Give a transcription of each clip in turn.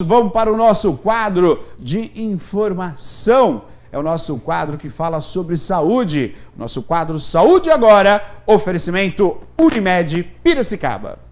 Vamos para o nosso quadro de informação. É o nosso quadro que fala sobre saúde. Nosso quadro Saúde Agora, oferecimento Unimed Piracicaba.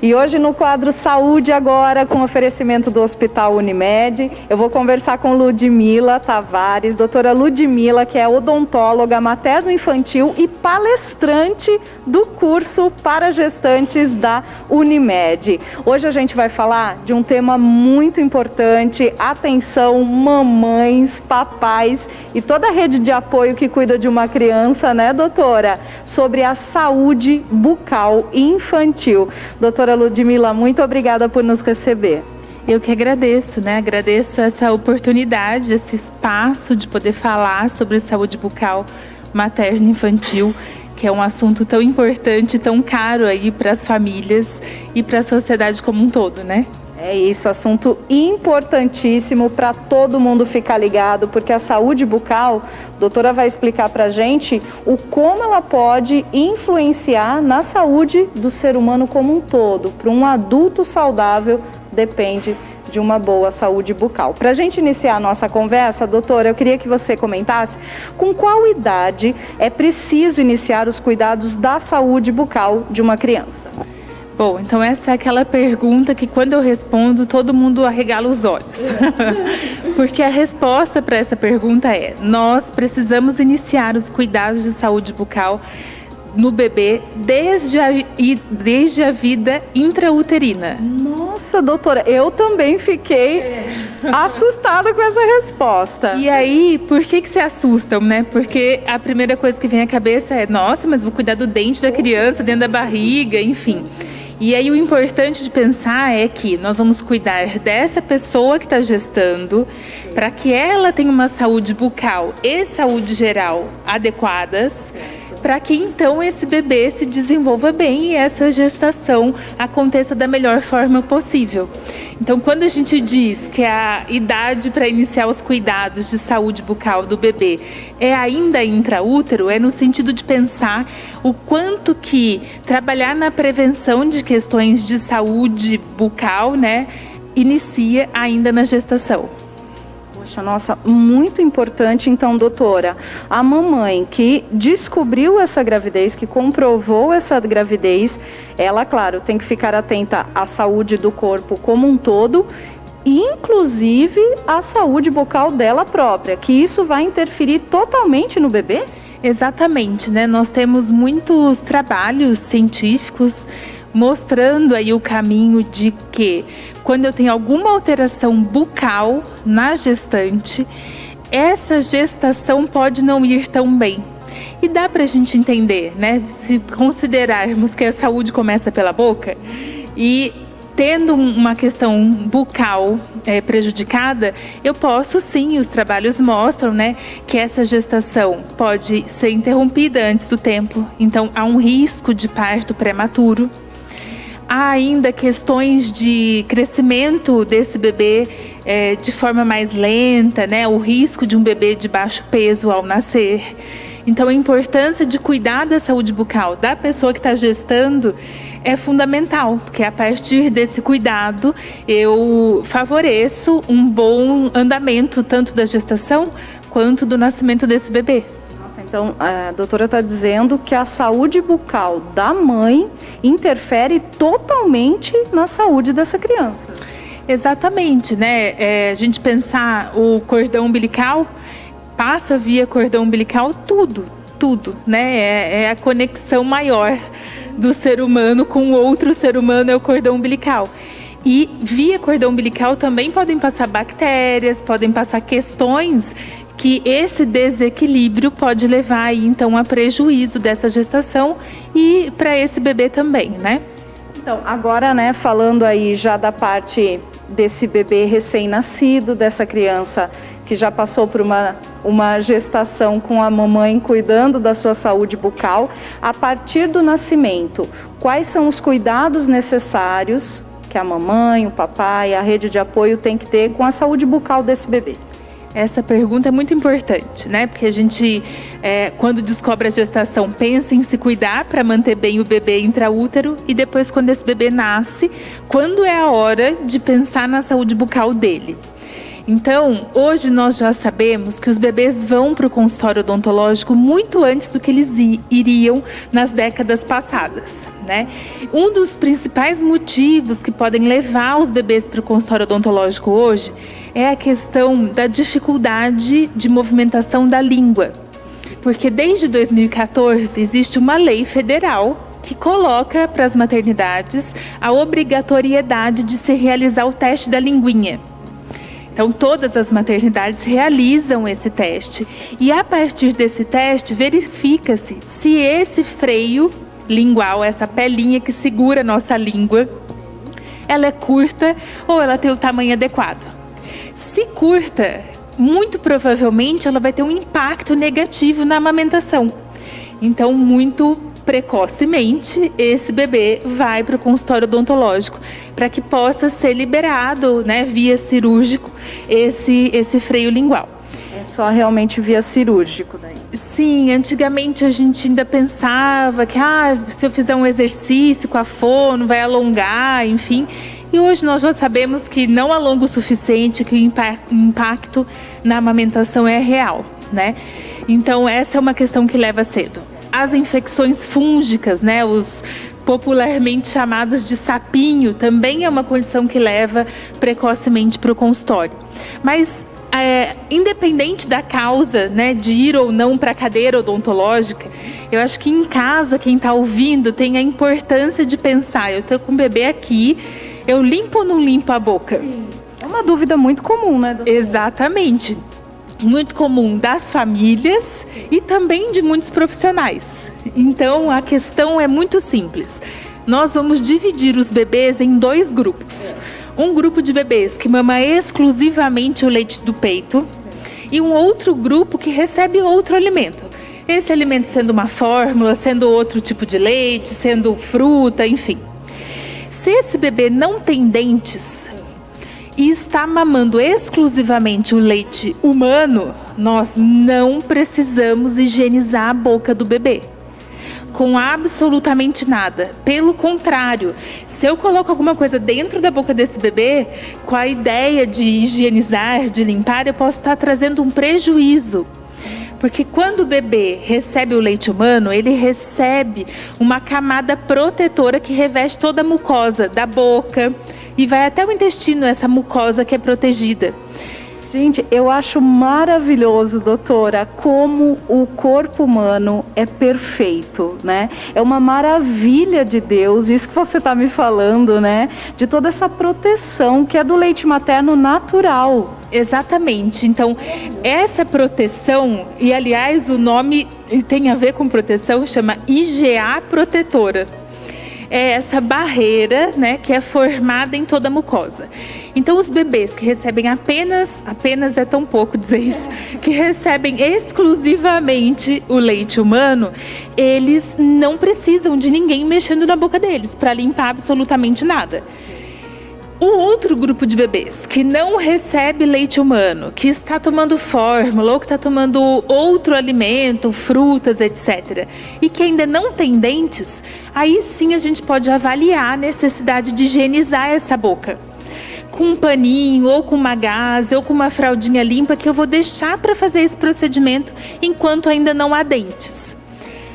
E hoje no quadro Saúde Agora, com oferecimento do Hospital Unimed, eu vou conversar com Ludmila Tavares, doutora Ludmila, que é odontóloga materno-infantil e palestrante do curso para gestantes da Unimed. Hoje a gente vai falar de um tema muito importante, atenção mamães, papais e toda a rede de apoio que cuida de uma criança, né, doutora? Sobre a saúde bucal infantil. Doutora Ludmila, muito obrigada por nos receber. Eu que agradeço, né? Agradeço essa oportunidade, esse espaço de poder falar sobre saúde bucal materno-infantil, que é um assunto tão importante, tão caro aí para as famílias e para a sociedade como um todo, né? É isso, assunto importantíssimo para todo mundo ficar ligado, porque a saúde bucal, a doutora vai explicar para a gente como ela pode influenciar na saúde do ser humano como um todo. Para um adulto saudável, depende de uma boa saúde bucal. Para a gente iniciar a nossa conversa, doutora, eu queria que você comentasse com qual idade é preciso iniciar os cuidados da saúde bucal de uma criança. Bom, então essa é aquela pergunta que quando eu respondo, todo mundo arregala os olhos. Porque a resposta para essa pergunta é: nós precisamos iniciar os cuidados de saúde bucal no bebê desde a vida intrauterina. Nossa, doutora, eu também fiquei assustada com essa resposta. E aí, por que se assustam, né? Porque a primeira coisa que vem à cabeça é: nossa, mas vou cuidar do dente da criança dentro da barriga, enfim. E aí o importante de pensar é que nós vamos cuidar dessa pessoa que está gestando para que ela tenha uma saúde bucal e saúde geral adequadas, para que então esse bebê se desenvolva bem e essa gestação aconteça da melhor forma possível. Então, quando a gente diz que a idade para iniciar os cuidados de saúde bucal do bebê é ainda intraútero, é no sentido de pensar o quanto que trabalhar na prevenção de questões de saúde bucal, né, inicia ainda na gestação. Nossa, muito importante. Então, doutora, a mamãe que descobriu essa gravidez, que comprovou essa gravidez, ela, claro, tem que ficar atenta à saúde do corpo como um todo, inclusive à saúde bucal dela própria, que isso vai interferir totalmente no bebê? Exatamente, né? Nós temos muitos trabalhos científicos mostrando aí o caminho de que quando eu tenho alguma alteração bucal na gestante, essa gestação pode não ir tão bem. E dá pra gente entender, né? Se considerarmos que a saúde começa pela boca e tendo uma questão bucal prejudicada, eu posso sim, os trabalhos mostram, né, que essa gestação pode ser interrompida antes do tempo, então há um risco de parto prematuro. Há ainda questões de crescimento desse bebê de forma mais lenta, né? O risco de um bebê de baixo peso ao nascer. Então, a importância de cuidar da saúde bucal da pessoa que está gestando é fundamental, porque a partir desse cuidado eu favoreço um bom andamento tanto da gestação quanto do nascimento desse bebê. Então, a doutora está dizendo que a saúde bucal da mãe interfere totalmente na saúde dessa criança. Exatamente, né? A gente pensar o cordão umbilical, passa via cordão umbilical tudo, né? É a conexão maior do ser humano com outro ser humano, é o cordão umbilical. E via cordão umbilical também podem passar bactérias, podem passar questões que esse desequilíbrio pode levar aí, então, a prejuízo dessa gestação e para esse bebê também, né? Então, agora, né, falando aí já da parte desse bebê recém-nascido, dessa criança que já passou por uma gestação com a mamãe cuidando da sua saúde bucal, a partir do nascimento, quais são os cuidados necessários que a mamãe, o papai, a rede de apoio tem que ter com a saúde bucal desse bebê? Essa pergunta é muito importante, né? Porque a gente, quando descobre a gestação, pensa em se cuidar para manter bem o bebê intraútero, e depois, quando esse bebê nasce, quando é a hora de pensar na saúde bucal dele. Então, hoje nós já sabemos que os bebês vão para o consultório odontológico muito antes do que eles iriam nas décadas passadas, né? Um dos principais motivos que podem levar os bebês para o consultório odontológico hoje é a questão da dificuldade de movimentação da língua. Porque desde 2014 existe uma lei federal que coloca para as maternidades a obrigatoriedade de se realizar o teste da linguinha. Então, todas as maternidades realizam esse teste. E a partir desse teste, verifica-se se esse freio lingual, essa pelinha que segura a nossa língua, ela é curta ou ela tem o tamanho adequado. Se curta, muito provavelmente ela vai ter um impacto negativo na amamentação. Então, muito precocemente, esse bebê vai para o consultório odontológico para que possa ser liberado, né, via cirúrgico, esse freio lingual. É só realmente via cirúrgico daí? Sim, antigamente a gente ainda pensava que se eu fizer um exercício com a fono vai alongar, enfim. E hoje nós já sabemos que não alonga o suficiente, que o impacto na amamentação é real, né? Então essa é uma questão que leva cedo. As infecções fúngicas, né, os popularmente chamados de sapinho, também é uma condição que leva precocemente para o consultório. Mas, independente da causa, né, de ir ou não para a cadeira odontológica, eu acho que em casa, quem está ouvindo, tem a importância de pensar, eu estou com o bebê aqui, eu limpo ou não limpo a boca? Sim. É uma dúvida muito comum, né, doutora? Exatamente. Muito comum das famílias e também de muitos profissionais. Então, a questão é muito simples. Nós vamos dividir os bebês em 2 grupos. Um grupo de bebês que mama exclusivamente o leite do peito e um outro grupo que recebe outro alimento. Esse alimento sendo uma fórmula, sendo outro tipo de leite, sendo fruta, enfim. Se esse bebê não tem dentes e está mamando exclusivamente o leite humano, nós não precisamos higienizar a boca do bebê com absolutamente nada. Pelo contrário, se eu coloco alguma coisa dentro da boca desse bebê, com a ideia de higienizar, de limpar, eu posso estar trazendo um prejuízo. Porque quando o bebê recebe o leite humano, ele recebe uma camada protetora que reveste toda a mucosa da boca e vai até o intestino, essa mucosa que é protegida. Gente, eu acho maravilhoso, doutora, como o corpo humano é perfeito, né? É uma maravilha de Deus, isso que você está me falando, né? De toda essa proteção que é do leite materno natural. Exatamente. Então, essa proteção, e aliás o nome tem a ver com proteção, chama IgA protetora. É essa barreira, né, que é formada em toda a mucosa. Então, os bebês que recebem apenas é tão pouco dizer isso, que recebem exclusivamente o leite humano, eles não precisam de ninguém mexendo na boca deles para limpar absolutamente nada. O outro grupo de bebês que não recebe leite humano, que está tomando fórmula ou que está tomando outro alimento, frutas, etc., e que ainda não tem dentes, aí sim a gente pode avaliar a necessidade de higienizar essa boca. Com um paninho, ou com uma gaze, ou com uma fraldinha limpa, que eu vou deixar para fazer esse procedimento enquanto ainda não há dentes.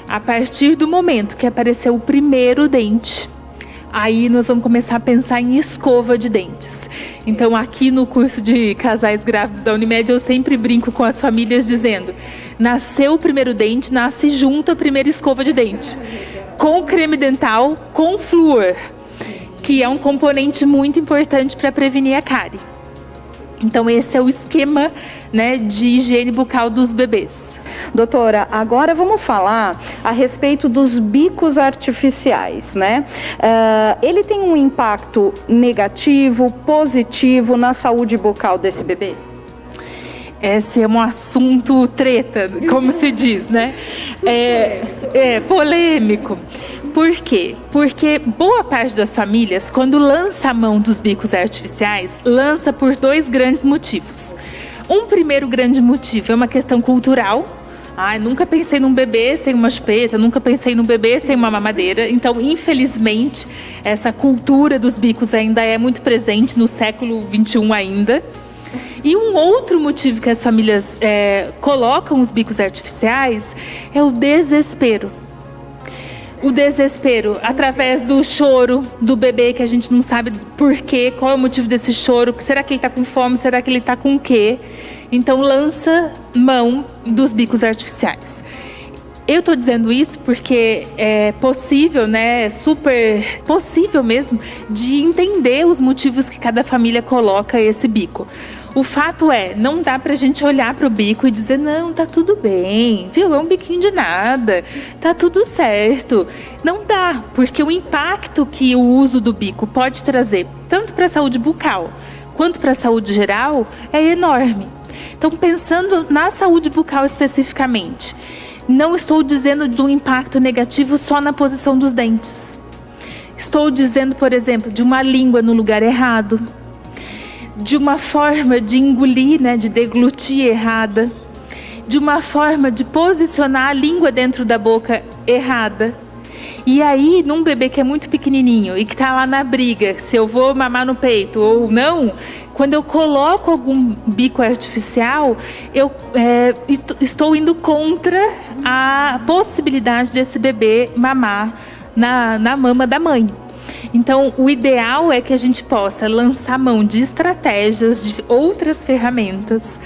A partir do momento que apareceu o primeiro dente, aí nós vamos começar a pensar em escova de dentes. Então, aqui no curso de casais grávidos da Unimed, eu sempre brinco com as famílias dizendo: nasceu o primeiro dente, nasce junto a primeira escova de dente. Com creme dental, com flúor, que é um componente muito importante para prevenir a cárie. Então, esse é o esquema, né, de higiene bucal dos bebês. Doutora, agora vamos falar a respeito dos bicos artificiais, né? Ele tem um impacto negativo, positivo na saúde bucal desse bebê? Esse é um assunto treta, como se diz, né? É polêmico. Por quê? Porque boa parte das famílias, quando lança a mão dos bicos artificiais, lança por 2 grandes motivos. Um primeiro grande motivo é uma questão cultural. Nunca pensei num bebê sem uma chupeta, nunca pensei num bebê sem uma mamadeira. Então, infelizmente, essa cultura dos bicos ainda é muito presente no século XXI ainda. E um outro motivo que as famílias colocam os bicos artificiais é o desespero. O desespero através do choro do bebê, que a gente não sabe por quê, qual é o motivo desse choro, será que ele está com fome, será que ele está com o quê? Então lança mão dos bicos artificiais. Eu estou dizendo isso porque é possível, né, é super possível mesmo, de entender os motivos que cada família coloca esse bico. O fato é, não dá pra gente olhar pro bico e dizer, não, tá tudo bem, viu? É um biquinho de nada, tá tudo certo. Não dá, porque o impacto que o uso do bico pode trazer, tanto para a saúde bucal quanto para a saúde geral, é enorme. Então, pensando na saúde bucal especificamente, não estou dizendo de um impacto negativo só na posição dos dentes. Estou dizendo, por exemplo, de uma língua no lugar errado, de uma forma de engolir, né, de deglutir errada, de uma forma de posicionar a língua dentro da boca errada. E aí, num bebê que é muito pequenininho e que está lá na briga, se eu vou mamar no peito ou não, quando eu coloco algum bico artificial, eu estou indo contra a possibilidade desse bebê mamar na mama da mãe. Então, o ideal é que a gente possa lançar mão de estratégias, de outras ferramentas,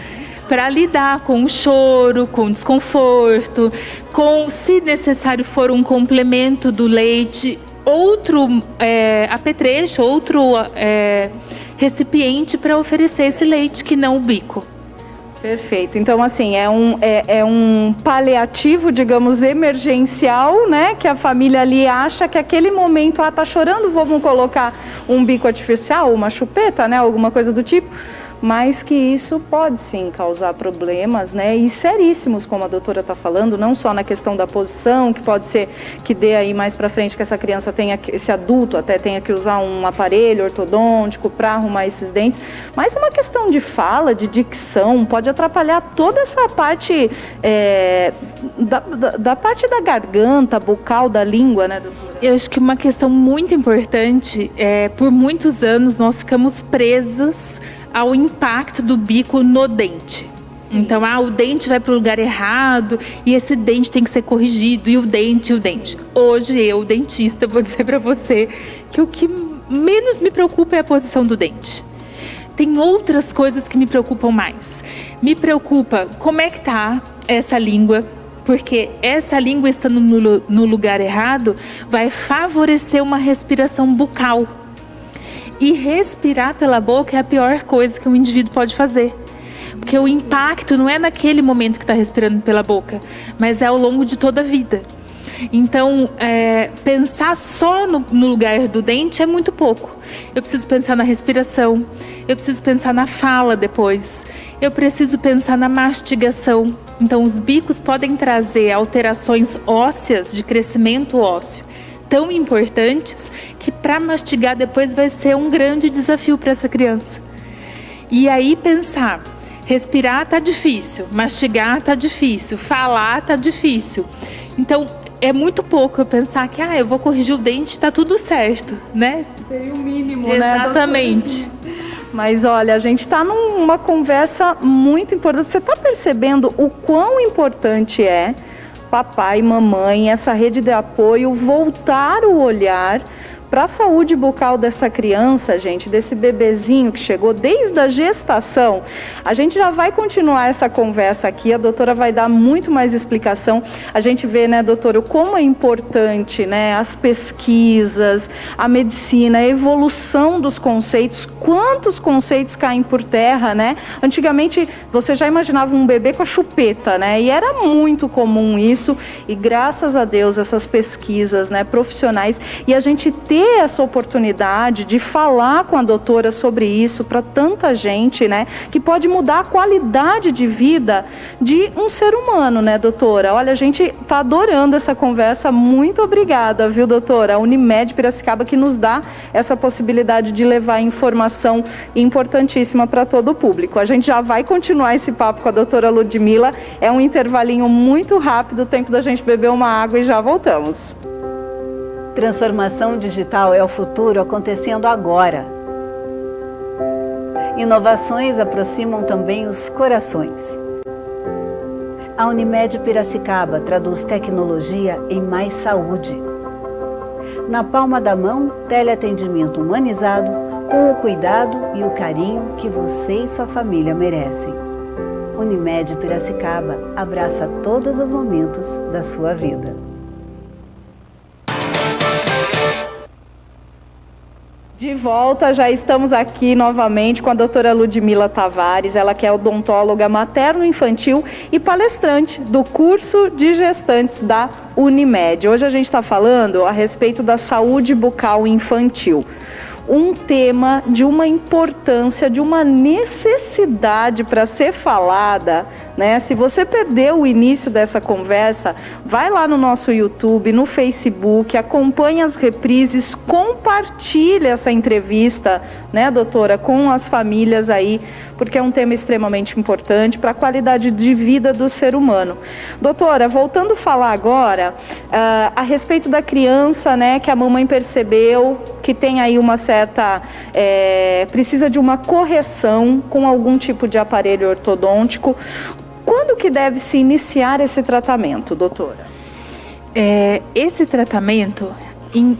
para lidar com o choro, com o desconforto, com, se necessário for um complemento do leite, outro apetrecho, outro recipiente para oferecer esse leite que não o bico. Perfeito. Então, assim, é um paliativo, digamos, emergencial, né? Que a família ali acha que aquele momento, tá chorando, vamos colocar um bico artificial, uma chupeta, né? Alguma coisa do tipo. Mas que isso pode sim causar problemas, né, e seríssimos, como a doutora está falando, não só na questão da posição, que pode ser que dê aí mais para frente que essa criança tenha, esse adulto até tenha que usar um aparelho ortodôntico para arrumar esses dentes, mas uma questão de fala, de dicção, pode atrapalhar toda essa parte da parte da garganta, bucal, da língua, né, doutora? Eu acho que uma questão muito importante por muitos anos nós ficamos presas ao impacto do bico no dente. Então, o dente vai para o lugar errado e esse dente tem que ser corrigido, e o dente. Hoje, eu, dentista, vou dizer para você que o que menos me preocupa é a posição do dente. Tem outras coisas que me preocupam mais. Me preocupa como é que está essa língua, porque essa língua estando no lugar errado vai favorecer uma respiração bucal. E respirar pela boca é a pior coisa que um indivíduo pode fazer. Porque o impacto não é naquele momento que está respirando pela boca, mas é ao longo de toda a vida. Então, pensar só no lugar do dente é muito pouco. Eu preciso pensar na respiração, eu preciso pensar na fala depois, eu preciso pensar na mastigação. Então, os bicos podem trazer alterações ósseas, de crescimento ósseo, tão importantes que para mastigar depois vai ser um grande desafio para essa criança. E aí pensar, respirar tá difícil, mastigar tá difícil, falar tá difícil. Então é muito pouco eu pensar que eu vou corrigir o dente, tá tudo certo, né? Seria o mínimo, né? Exatamente. Mas olha, a gente está numa conversa muito importante. Você está percebendo o quão importante é papai, mamãe, essa rede de apoio, voltar o olhar para a saúde bucal dessa criança, gente, desse bebezinho que chegou desde a gestação. A gente já vai continuar essa conversa aqui, a doutora vai dar muito mais explicação. A gente vê, né, doutora, como é importante, né, as pesquisas, a medicina, a evolução dos conceitos, quantos conceitos caem por terra, né? Antigamente, você já imaginava um bebê com a chupeta, né? E era muito comum isso, e graças a Deus, essas pesquisas, né, profissionais, e a gente ter ter essa oportunidade de falar com a doutora sobre isso para tanta gente, né? Que pode mudar a qualidade de vida de um ser humano, né, doutora? Olha, a gente está adorando essa conversa. Muito obrigada, viu, doutora? A Unimed Piracicaba que nos dá essa possibilidade de levar informação importantíssima para todo o público. A gente já vai continuar esse papo com a doutora Ludmila. É um intervalinho muito rápido, tempo da gente beber uma água e já voltamos. Transformação digital é o futuro acontecendo agora. Inovações aproximam também os corações. A Unimed Piracicaba traduz tecnologia em mais saúde. Na palma da mão, teleatendimento humanizado, com o cuidado e o carinho que você e sua família merecem. Unimed Piracicaba abraça todos os momentos da sua vida. De volta, já estamos aqui novamente com a doutora Ludmila Tavares, ela que é odontóloga materno-infantil e palestrante do curso de gestantes da Unimed. Hoje a gente está falando a respeito da saúde bucal infantil. Um tema de uma importância, de uma necessidade para ser falada, né? Se você perdeu o início dessa conversa, vai lá no nosso YouTube, no Facebook, acompanhe as reprises, compartilhe essa entrevista, né, doutora, com as famílias aí, porque é um tema extremamente importante para a qualidade de vida do ser humano. Doutora, voltando a falar agora a respeito da criança, né, que a mamãe percebeu que tem aí uma certa, precisa de uma correção com algum tipo de aparelho ortodôntico. Quando que deve se iniciar esse tratamento, doutora? Esse tratamento,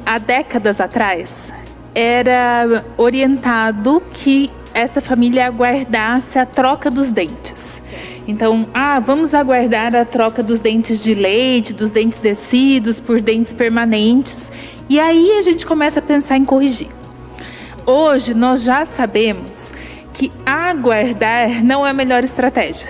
há décadas atrás, era orientado que essa família aguardasse a troca dos dentes. Então, vamos aguardar a troca dos dentes de leite, dos dentes descidos por dentes permanentes. E aí a gente começa a pensar em corrigir. Hoje nós já sabemos que aguardar não é a melhor estratégia.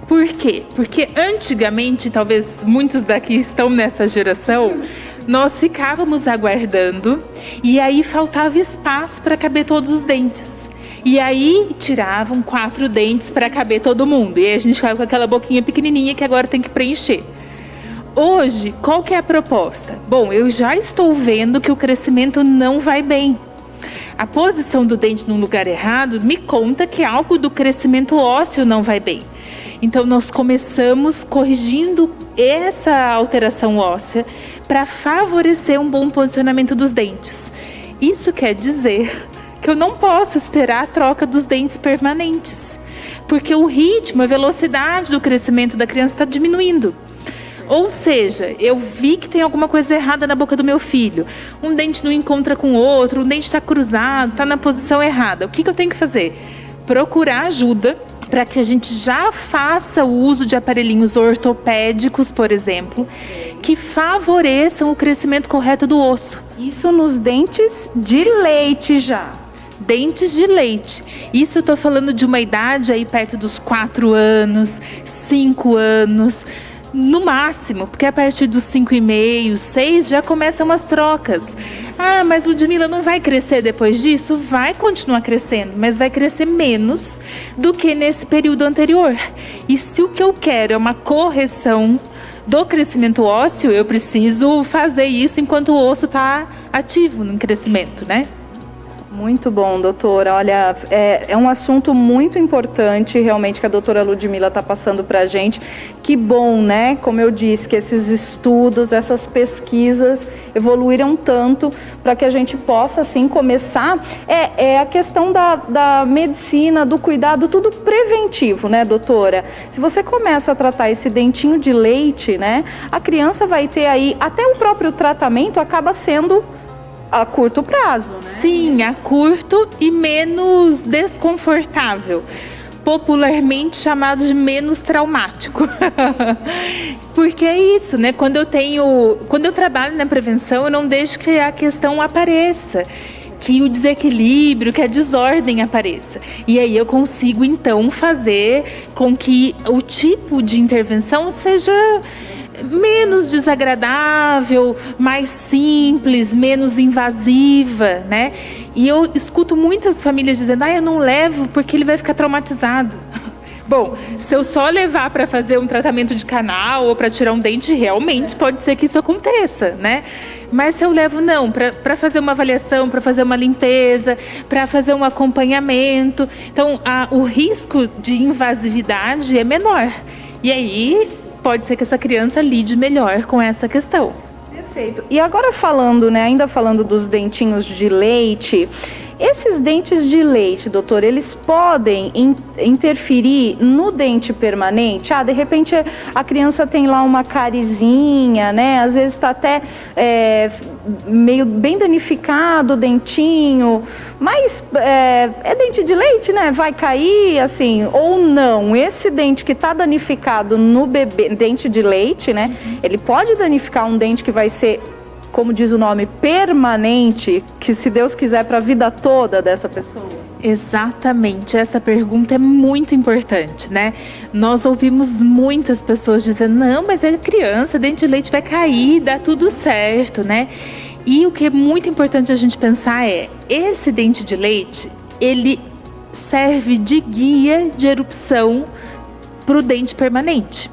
Por quê? Porque antigamente, talvez muitos daqui estão nessa geração, nós ficávamos aguardando e aí faltava espaço para caber todos os dentes. E aí tiravam 4 dentes para caber todo mundo. E aí a gente ficava com aquela boquinha pequenininha que agora tem que preencher. Hoje, qual que é a proposta? Bom, eu já estou vendo que o crescimento não vai bem. A posição do dente no lugar errado me conta que algo do crescimento ósseo não vai bem. Então, nós começamos corrigindo essa alteração óssea para favorecer um bom posicionamento dos dentes. Isso quer dizer que eu não posso esperar a troca dos dentes permanentes, porque o ritmo, a velocidade do crescimento da criança está diminuindo. Ou seja, eu vi que tem alguma coisa errada na boca do meu filho. Um dente não encontra com o outro, um dente está cruzado, está na posição errada. O que eu tenho que fazer? Procurar ajuda para que a gente já faça o uso de aparelhinhos ortopédicos, por exemplo, que favoreçam o crescimento correto do osso. Isso nos dentes de leite já. Dentes de leite. Isso eu estou falando de uma idade aí perto dos 4 anos, 5 anos... No máximo, porque a partir dos 5,5, 6 já começam as trocas. Mas Ludmila, não vai crescer depois disso? Vai continuar crescendo, mas vai crescer menos do que nesse período anterior. E se o que eu quero é uma correção do crescimento ósseo, eu preciso fazer isso enquanto o osso está ativo no crescimento, né? Muito bom, doutora. Olha, é um assunto muito importante, realmente, que a doutora Ludmila está passando para a gente. Que bom, né? Como eu disse, que esses estudos, essas pesquisas evoluíram tanto para que a gente possa, assim, começar. É a questão da medicina, do cuidado, tudo preventivo, né, doutora? Se você começa a tratar esse dentinho de leite, né, a criança vai ter aí, até o próprio tratamento acaba sendo a curto prazo, né? Sim, a curto e menos desconfortável. Popularmente chamado de menos traumático. Porque é isso, né? Quando eu trabalho na prevenção, eu não deixo que a questão apareça, que o desequilíbrio, que a desordem apareça. E aí eu consigo, então, fazer com que o tipo de intervenção seja menos desagradável, mais simples, menos invasiva, né? E eu escuto muitas famílias dizendo, eu não levo porque ele vai ficar traumatizado. Bom, se eu só levar para fazer um tratamento de canal ou para tirar um dente, realmente pode ser que isso aconteça, né? Mas se eu levo, não, para fazer uma avaliação, para fazer uma limpeza, para fazer um acompanhamento, então o risco de invasividade é menor. E aí pode ser que essa criança lide melhor com essa questão. Perfeito. E agora falando, né, ainda falando dos dentinhos de leite, esses dentes de leite, doutor, eles podem interferir no dente permanente? De repente a criança tem lá uma carizinha, né? Às vezes está até meio bem danificado o dentinho, mas é dente de leite, né? Vai cair, assim, ou não? Esse dente que está danificado no bebê, dente de leite, né? Ele pode danificar um dente que vai ser, como diz o nome, permanente, que se Deus quiser para a vida toda dessa pessoa? Exatamente, essa pergunta é muito importante, né? Nós ouvimos muitas pessoas dizendo, não, mas é criança, dente de leite vai cair, dá tudo certo, né? E o que é muito importante a gente pensar esse dente de leite, ele serve de guia de erupção para o dente permanente.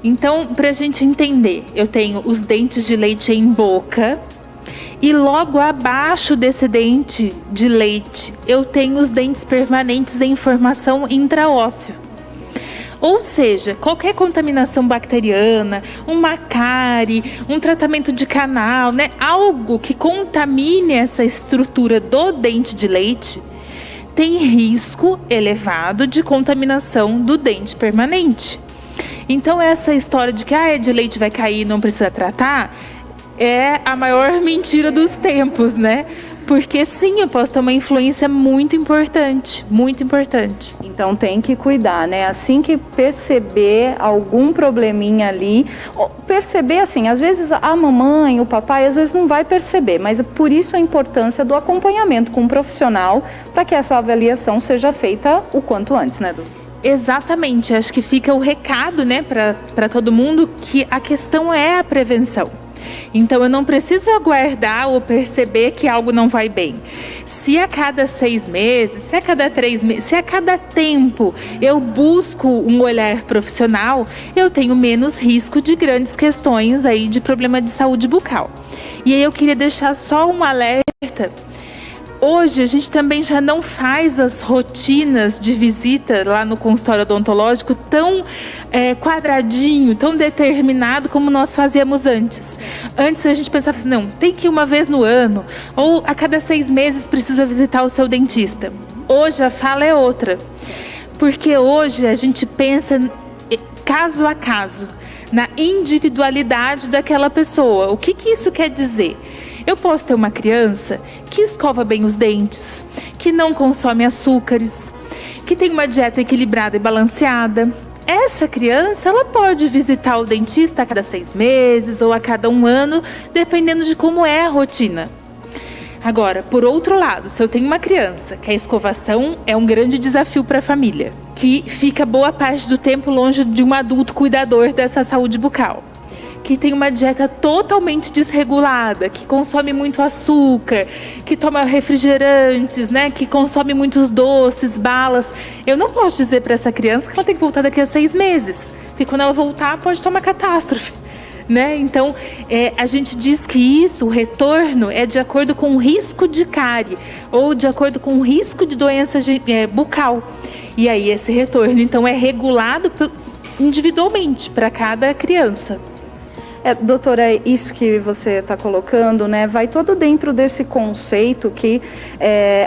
Então, para a gente entender, eu tenho os dentes de leite em boca e logo abaixo desse dente de leite eu tenho os dentes permanentes em formação intraóssea. Ou seja, qualquer contaminação bacteriana, uma cárie, um tratamento de canal, né, algo que contamine essa estrutura do dente de leite, tem risco elevado de contaminação do dente permanente. Então essa história de que de leite vai cair e não precisa tratar é a maior mentira dos tempos, né? Porque sim, eu posso ter uma influência muito importante, muito importante. Então tem que cuidar, né? Assim que perceber algum probleminha ali, perceber assim, às vezes a mamãe, o papai, às vezes não vai perceber, mas por isso a importância do acompanhamento com um profissional para que essa avaliação seja feita o quanto antes, né, doutor? Exatamente, acho que fica o recado, né, para todo mundo que a questão é a prevenção. Então eu não preciso aguardar ou perceber que algo não vai bem. Se a cada 6 meses, se a cada 3 meses, se a cada tempo eu busco um olhar profissional, eu tenho menos risco de grandes questões aí de problema de saúde bucal. E aí eu queria deixar só um alerta. Hoje a gente também já não faz as rotinas de visita lá no consultório odontológico tão quadradinho, tão determinado como nós fazíamos antes. Antes a gente pensava assim, não, tem que ir uma vez no ano, ou a cada 6 meses precisa visitar o seu dentista. Hoje a fala é outra, porque hoje a gente pensa caso a caso, na individualidade daquela pessoa. O que isso quer dizer? Eu posso ter uma criança que escova bem os dentes, que não consome açúcares, que tem uma dieta equilibrada e balanceada. Essa criança, ela pode visitar o dentista a cada 6 meses ou a cada 1 ano, dependendo de como é a rotina. Agora, por outro lado, se eu tenho uma criança que a escovação é um grande desafio para a família, que fica boa parte do tempo longe de um adulto cuidador dessa saúde bucal, que tem uma dieta totalmente desregulada, que consome muito açúcar, que toma refrigerantes, né, que consome muitos doces, balas. Eu não posso dizer para essa criança que ela tem que voltar daqui a 6 meses, porque quando ela voltar pode ser uma catástrofe, né? Então, a gente diz que o retorno é de acordo com o risco de cárie ou de acordo com o risco de doença bucal. E aí esse retorno, então, é regulado individualmente para cada criança. Doutora, isso que você está colocando, né, vai todo dentro desse conceito que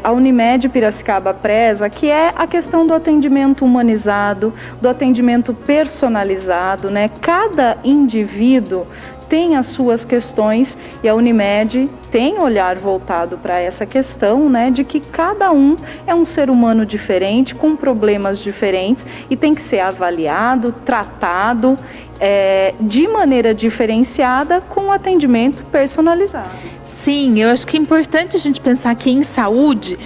a Unimed Piracicaba preza, que é a questão do atendimento humanizado, do atendimento personalizado, né? Cada indivíduo tem as suas questões e a Unimed tem olhar voltado para essa questão, né, de que cada um é um ser humano diferente, com problemas diferentes e tem que ser avaliado, tratado de maneira diferenciada com atendimento personalizado. Sim, eu acho que é importante a gente pensar que em saúde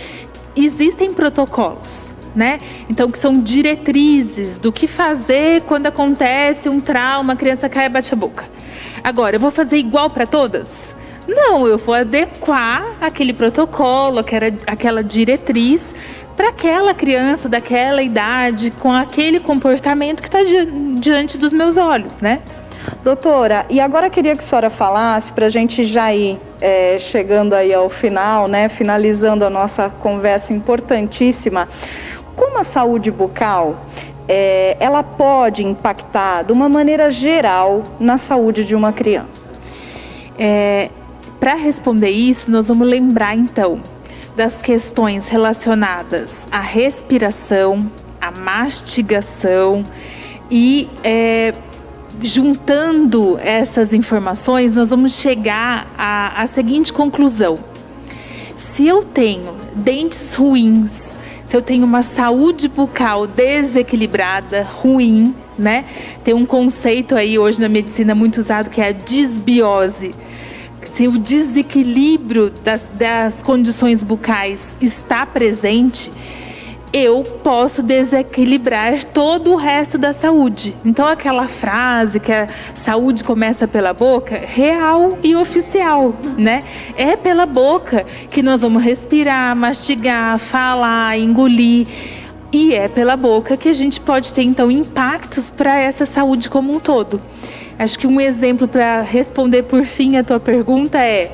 existem protocolos. né? Então, que são diretrizes do que fazer quando acontece um trauma, a criança cai e bate a boca. Agora, eu vou fazer igual para todas? Não, eu vou adequar aquele protocolo, aquela diretriz para aquela criança daquela idade, com aquele comportamento que está diante dos meus olhos, né? Doutora, e agora eu queria que a senhora falasse, para a gente já ir chegando aí ao final, né, finalizando a nossa conversa importantíssima, como a saúde bucal, ela pode impactar de uma maneira geral na saúde de uma criança? Para responder isso, nós vamos lembrar então das questões relacionadas à respiração, à mastigação e juntando essas informações, nós vamos chegar à seguinte conclusão. Se eu tenho dentes ruins, se eu tenho uma saúde bucal desequilibrada, ruim, né? Tem um conceito aí hoje na medicina muito usado que é a disbiose. Se o desequilíbrio das condições bucais está presente, eu posso desequilibrar todo o resto da saúde. Então, aquela frase que a saúde começa pela boca, real e oficial, né? É pela boca que nós vamos respirar, mastigar, falar, engolir. E é pela boca que a gente pode ter, então, impactos para essa saúde como um todo. Acho que um exemplo para responder por fim a tua pergunta é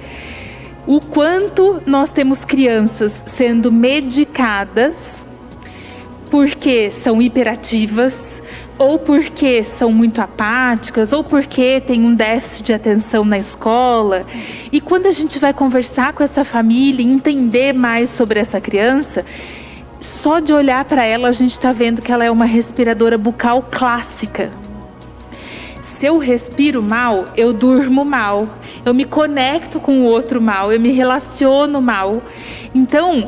o quanto nós temos crianças sendo medicadas porque são hiperativas, ou porque são muito apáticas, ou porque tem um déficit de atenção na escola. E quando a gente vai conversar com essa família e entender mais sobre essa criança, só de olhar para ela a gente está vendo que ela é uma respiradora bucal clássica. Se eu respiro mal, eu durmo mal, eu me conecto com o outro mal, eu me relaciono mal. Então,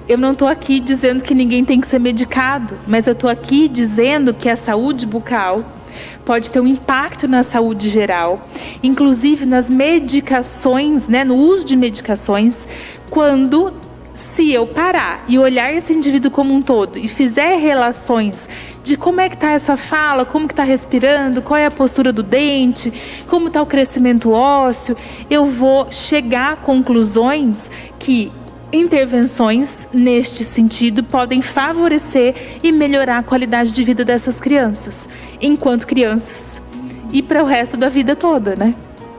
eu não estou aqui dizendo que ninguém tem que ser medicado, mas eu estou aqui dizendo que a saúde bucal pode ter um impacto na saúde geral, inclusive nas medicações, né, no uso de medicações, se eu parar e olhar esse indivíduo como um todo e fizer relações de como é que está essa fala, como que está respirando, qual é a postura do dente, como está o crescimento ósseo, eu vou chegar a conclusões que intervenções neste sentido podem favorecer e melhorar a qualidade de vida dessas crianças, enquanto crianças, e para o resto da vida toda, né?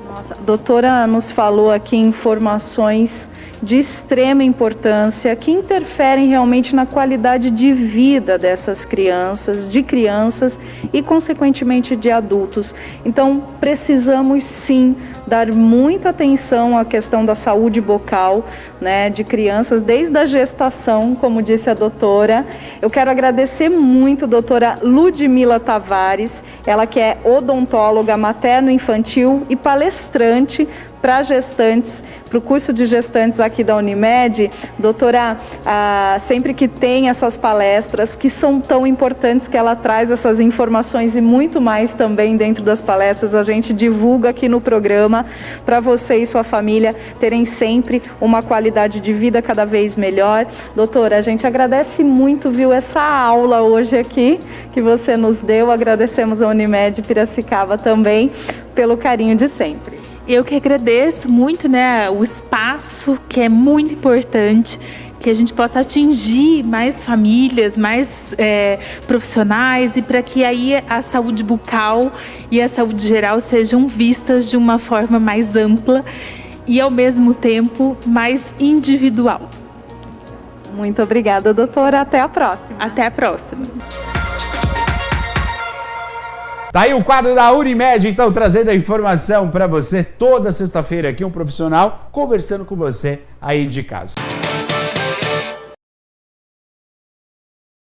Nossa, a doutora nos falou aqui informações de extrema importância que interferem realmente na qualidade de vida dessas crianças, de crianças e, consequentemente, de adultos. Então, precisamos sim dar muita atenção à questão da saúde bucal, né, de crianças desde a gestação, como disse a doutora. Eu quero agradecer muito a doutora Ludmila Tavares, ela que é odontóloga materno-infantil e palestrante para gestantes, para o curso de gestantes aqui da Unimed. Doutora, sempre que tem essas palestras que são tão importantes, que ela traz essas informações e muito mais também dentro das palestras, a gente divulga aqui no programa para você e sua família terem sempre uma qualidade de vida cada vez melhor. Doutora, a gente agradece muito, viu, essa aula hoje aqui que você nos deu. Agradecemos a Unimed Piracicaba também pelo carinho de sempre. Eu que agradeço muito, né, o espaço, que é muito importante, que a gente possa atingir mais famílias, mais profissionais, e para que aí a saúde bucal e a saúde geral sejam vistas de uma forma mais ampla e, ao mesmo tempo, mais individual. Muito obrigada, doutora. Até a próxima. Até a próxima. Tá aí o quadro da Unimed, então, trazendo a informação para você toda sexta-feira aqui, um profissional conversando com você aí de casa.